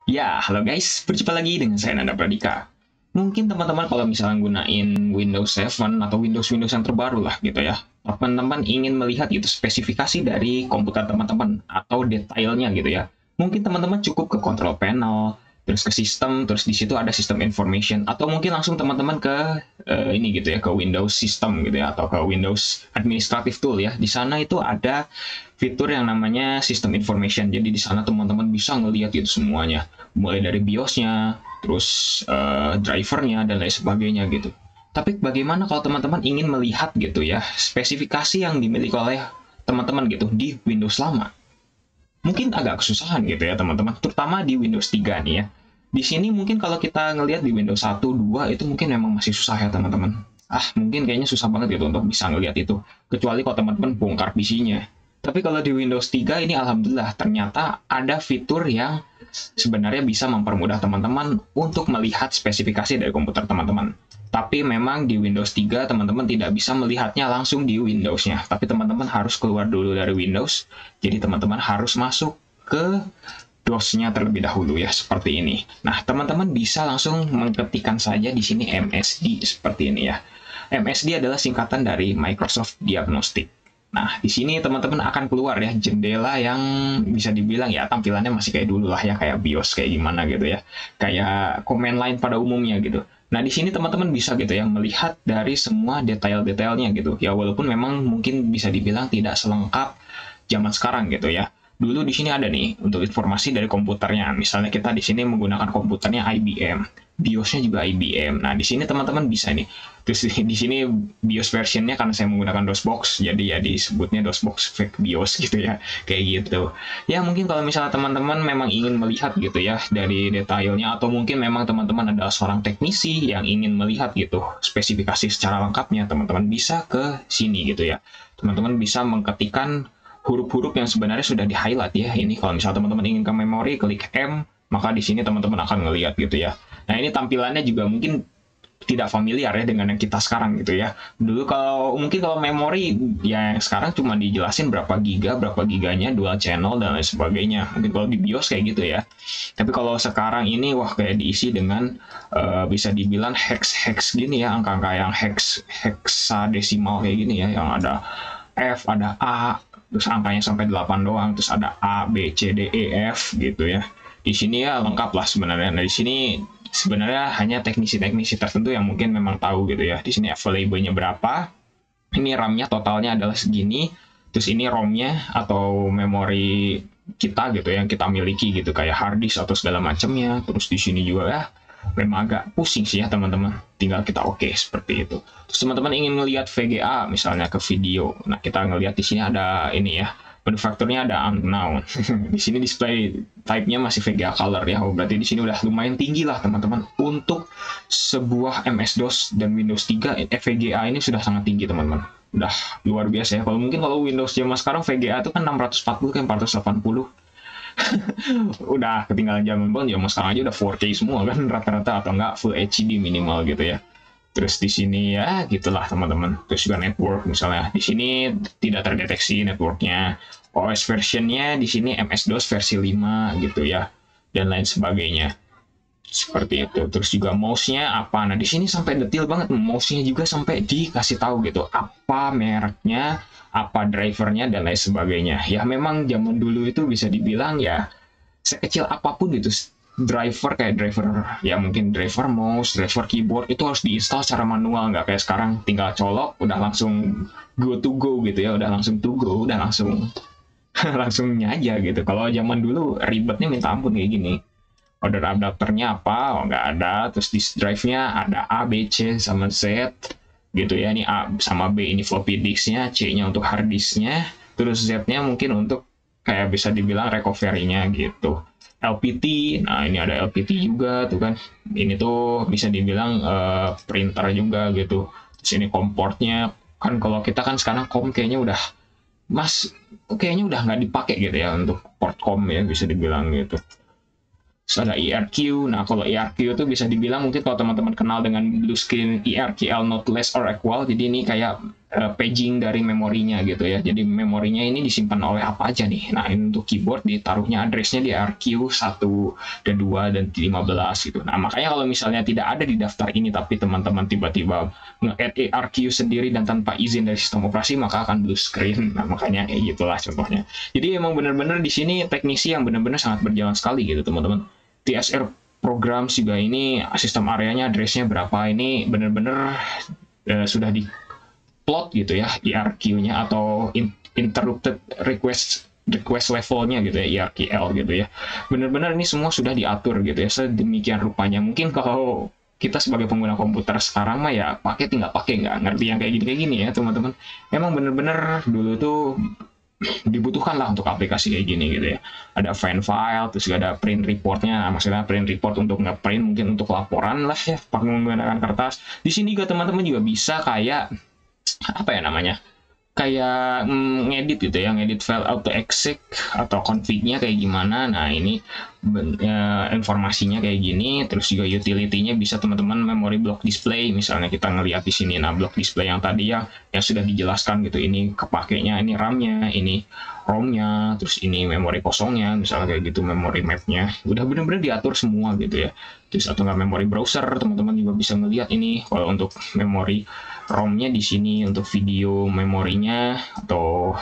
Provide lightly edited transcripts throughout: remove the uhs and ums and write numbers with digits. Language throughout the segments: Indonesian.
Ya, halo guys, berjumpa lagi dengan saya Nanda Pradika. Mungkin teman-teman kalau misalnya gunain Windows 7 atau Windows yang terbaru lah gitu ya, teman-teman ingin melihat gitu spesifikasi dari komputer teman-teman atau detailnya gitu ya. Mungkin teman-teman cukup ke control panel, terus ke sistem, terus di situ ada sistem information, atau mungkin langsung teman-teman ke ini gitu ya, ke Windows System gitu ya, atau ke Windows Administrative Tool ya. Di sana itu ada fitur yang namanya System Information. Jadi di sana teman-teman bisa ngelihat itu semuanya, mulai dari BIOS-nya, terus drivernya dan lain sebagainya gitu. Tapi bagaimana kalau teman-teman ingin melihat gitu ya spesifikasi yang dimiliki oleh teman-teman gitu di Windows lama? Mungkin agak kesusahan gitu ya teman-teman, terutama di Windows 3 nih ya. Di sini mungkin kalau kita ngelihat di Windows 1, 2 itu mungkin memang masih susah ya teman-teman. Mungkin kayaknya susah banget gitu untuk bisa ngelihat itu. Kecuali kalau teman-teman bongkar PC-nya. Tapi kalau di Windows 3 ini alhamdulillah ternyata ada fitur yang sebenarnya bisa mempermudah teman-teman untuk melihat spesifikasi dari komputer teman-teman. Tapi memang di Windows 3 teman-teman tidak bisa melihatnya langsung di Windows-nya. Tapi teman-teman harus keluar dulu dari Windows. Jadi teman-teman harus masuk ke DOS-nya terlebih dahulu ya, seperti ini. Nah, teman-teman bisa langsung mengetikkan saja di sini MSD seperti ini ya. MSD adalah singkatan dari Microsoft Diagnostic. Nah, di sini teman-teman akan keluar ya jendela yang bisa dibilang ya tampilannya masih kayak dulu lah ya, kayak BIOS kayak gimana gitu ya. Kayak command line pada umumnya gitu. Nah, di sini teman-teman bisa gitu ya melihat dari semua detail-detailnya gitu. Ya walaupun memang mungkin bisa dibilang tidak selengkap zaman sekarang gitu ya. Dulu di sini ada nih untuk informasi dari komputernya. Misalnya kita di sini menggunakan komputernya IBM, BIOS-nya juga IBM. Nah, di sini teman-teman bisa nih. Terus di sini BIOS versionnya karena saya menggunakan DOSBox, jadi ya disebutnya DOSBox fake BIOS gitu ya, kayak gitu. Ya mungkin kalau misalnya teman-teman memang ingin melihat gitu ya dari detailnya, atau mungkin memang teman-teman adalah seorang teknisi yang ingin melihat gitu spesifikasi secara lengkapnya, teman-teman bisa ke sini gitu ya. Teman-teman bisa mengketikkan huruf-huruf yang sebenarnya sudah di-highlight ya. Ini kalau misalnya teman-teman ingin ke memori, klik M, maka di sini teman-teman akan ngelihat gitu ya. Nah, ini tampilannya juga mungkin tidak familiar ya dengan yang kita sekarang gitu ya. Dulu kalau memori ya sekarang cuma dijelasin berapa giga, berapa giganya, dual channel dan lain sebagainya. Mungkin kalau di BIOS kayak gitu ya. Tapi kalau sekarang ini wah kayak diisi dengan bisa dibilang hex gini ya, angka-angka yang hexadesimal kayak gini ya, yang ada F, ada A, terus angkanya sampai 8 doang, terus ada A, B, C, D, E, F gitu ya. Di sini ya lengkap lah sebenarnya. Nah, di sini sebenarnya hanya teknisi-teknisi tertentu yang mungkin memang tahu gitu ya. Di sini available-nya berapa, ini RAM-nya totalnya adalah segini, terus ini ROM-nya atau memori kita gitu yang kita miliki gitu, kayak hard disk atau segala macamnya. Terus di sini juga ya memang agak pusing sih ya teman-teman, tinggal kita oke seperti itu. Terus teman-teman ingin ngelihat VGA misalnya ke video, nah kita ngelihat di sini ada ini ya, manufakturnya ada unknown. Di sini display type-nya masih VGA color ya. Berarti di sini udah lumayan tinggi lah teman-teman untuk sebuah MS-DOS dan Windows 3 VGA ini sudah sangat tinggi teman-teman. Udah luar biasa ya. Kalau Windows zaman sekarang VGA itu kan 640 ke 480. Udah ketinggalan zaman banget, zaman sekarang aja udah 4K semua kan rata-rata, atau enggak Full HD minimal gitu ya. Terus di sini ya gitulah teman-teman. Terus juga network misalnya di sini tidak terdeteksi networknya. OS versionnya di sini MS-DOS versi 5 gitu ya, dan lain sebagainya. Seperti itu. Terus juga mouse-nya apa. Nah, di sini sampai detail banget. Mouse-nya juga sampai dikasih tahu gitu. Apa mereknya, apa drivernya, dan lain sebagainya. Ya, memang zaman dulu itu bisa dibilang ya, sekecil apapun gitu, driver kayak driver, ya mungkin driver mouse, driver keyboard, itu harus diinstal secara manual. Nggak kayak sekarang tinggal colok, udah langsung go to go gitu ya. Udah langsung to go, udah langsung langsungnya aja gitu. Kalau zaman dulu ribetnya minta ampun kayak gini. Order adapternya apa? Oh, nggak ada. Terus disk drive-nya ada A, B, C, sama Z gitu ya. Ini A sama B ini floppy disk-nya, C-nya untuk hard disk-nya, terus Z-nya mungkin untuk kayak bisa dibilang recovery-nya gitu. LPT, nah ini ada LPT juga tuh kan. Ini tuh bisa dibilang printer juga gitu. Terus ini komportnya kan, kalau kita kan sekarang kom kayaknya udah kayaknya udah nggak dipakai gitu ya untuk port com ya, bisa dibilang gitu. Terus ada ERQ. Nah, kalau ERQ itu bisa dibilang mungkin kalau teman-teman kenal dengan blue screen ERQL not less or equal. Jadi ini kayak paging dari memorinya gitu ya. Jadi memorinya ini disimpan oleh apa aja nih. Nah, ini untuk keyboard ditaruhnya addressnya di RQ1 dan 2 dan 15 gitu. Nah, makanya kalau misalnya tidak ada di daftar ini tapi teman-teman tiba-tiba nge-add RQ sendiri dan tanpa izin dari sistem operasi, maka akan blue screen. Nah, makanya kayak gitulah contohnya. Jadi emang benar-benar di sini teknisi yang benar-benar sangat berjalan sekali gitu teman-teman. TSR program juga ini sistem areanya addressnya berapa, ini benar-benar sudah di plot gitu ya IRQ-nya atau interrupted request levelnya gitu ya, IRQL gitu ya. Benar-benar ini semua sudah diatur gitu ya sedemikian rupanya. Mungkin kalau kita sebagai pengguna komputer sekarang mah ya pakai tinggal pakai, nggak ngerti yang kayak gini ya teman-teman. Emang benar-benar dulu tuh dibutuhkan lah untuk aplikasi kayak gini gitu ya. Ada file, terus juga ada print reportnya. Nah, maksudnya print report untuk nge-print, mungkin untuk laporan lah ya pakai menggunakan kertas. Di sini juga teman-teman juga bisa kayak apa ya namanya, kayak ngedit gitu ya, ngedit file auto exec atau config-nya kayak gimana. Nah, ini informasinya kayak gini. Terus juga utility-nya bisa teman-teman memory block display, misalnya kita ngelihat di sini. Nah, block display yang tadi yang sudah dijelaskan gitu, ini kepakainya, ini RAM-nya, ini ROM-nya, terus ini memori kosongnya, misalnya kayak gitu, memory map-nya udah benar-benar diatur semua gitu ya. Terus atau nggak memori browser, teman-teman juga bisa ngelihat ini kalau untuk memori ROM-nya di sini, untuk video memorinya atau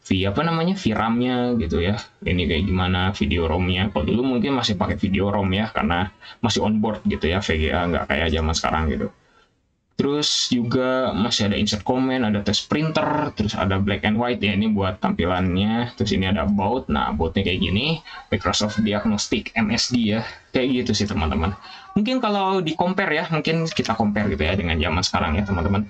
VRAM-nya gitu ya. Ini kayak gimana video ROM-nya. Kalau dulu mungkin masih pakai video ROM ya, karena masih onboard gitu ya, VGA, nggak kayak zaman sekarang gitu. Terus juga masih ada insert comment, ada test printer, terus ada black and white ya, ini buat tampilannya. Terus ini ada about, nah about-nya kayak gini, Microsoft Diagnostic MSD ya, kayak gitu sih teman-teman. Mungkin kalau di compare ya, mungkin kita compare gitu ya dengan zaman sekarang ya teman-teman.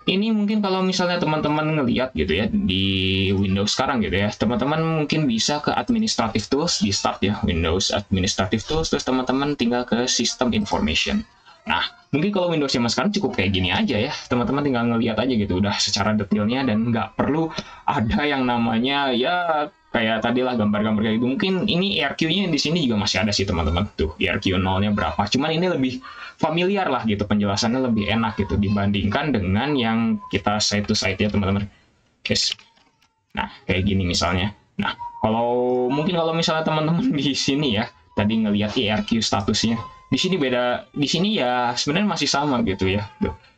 Ini mungkin kalau misalnya teman-teman ngelihat gitu ya di Windows sekarang gitu ya, teman-teman mungkin bisa ke Administrative Tools, di Start ya, Windows Administrative Tools, terus teman-teman tinggal ke System Information. Nah, mungkin kalau Windows zaman sekarang cukup kayak gini aja ya, teman-teman tinggal ngelihat aja gitu, udah secara detailnya, dan nggak perlu ada yang namanya ya kayak tadi lah gambar-gambar kayak gitu. Mungkin ini IRQ-nya di sini juga masih ada sih teman-teman, tuh IRQ 0-nya berapa. Cuman ini lebih familiar lah gitu, penjelasannya lebih enak gitu dibandingkan dengan yang kita side to side ya teman-teman. Yes. Nah, kayak gini misalnya. Nah, mungkin kalau misalnya teman-teman di sini ya tadi ngelihat IRQ statusnya, di sini beda, di sini ya sebenarnya masih sama gitu ya.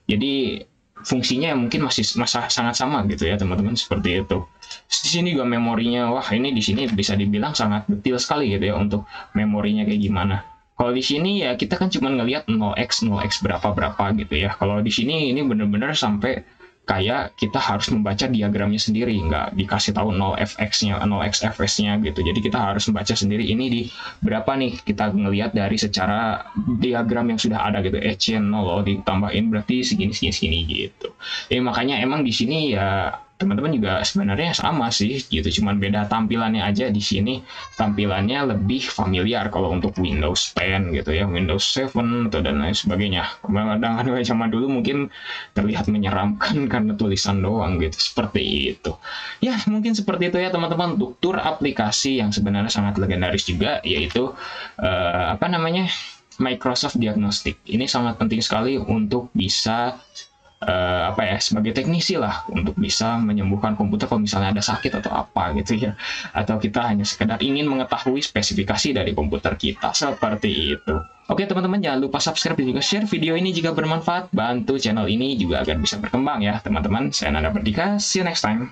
Jadi fungsinya mungkin masih sangat sama gitu ya teman-teman, seperti itu. Di sini juga memorinya, wah ini di sini bisa dibilang sangat detail sekali gitu ya untuk memorinya kayak gimana. Kalau di sini ya kita kan cuma ngelihat 0x berapa gitu ya. Kalau di sini ini benar-benar sampai kayak kita harus membaca diagramnya sendiri, nggak dikasih tahu 0fx-nya, 0xfs-nya gitu. Jadi kita harus membaca sendiri ini di berapa nih, kita ngelihat dari secara diagram yang sudah ada gitu, EC0 ditambahin berarti segini gitu. Jadi makanya emang di sini ya teman-teman juga sebenarnya sama sih gitu, cuman beda tampilannya aja. Di sini tampilannya lebih familiar kalau untuk Windows 10 gitu ya, Windows 7 atau dan lain sebagainya. Kadang-kadang zaman dulu mungkin terlihat menyeramkan karena tulisan doang gitu, seperti itu. Ya mungkin seperti itu ya teman-teman untuk tur aplikasi yang sebenarnya sangat legendaris juga, yaitu Microsoft Diagnostic. Ini sangat penting sekali untuk bisa sebagai teknisi lah, untuk bisa menyembuhkan komputer kalau misalnya ada sakit atau apa gitu ya, atau kita hanya sekedar ingin mengetahui spesifikasi dari komputer kita, seperti itu. Oke teman-teman, jangan lupa subscribe dan juga share video ini jika bermanfaat, bantu channel ini juga agar bisa berkembang ya teman-teman. Saya Nanda Perdika, see you next time.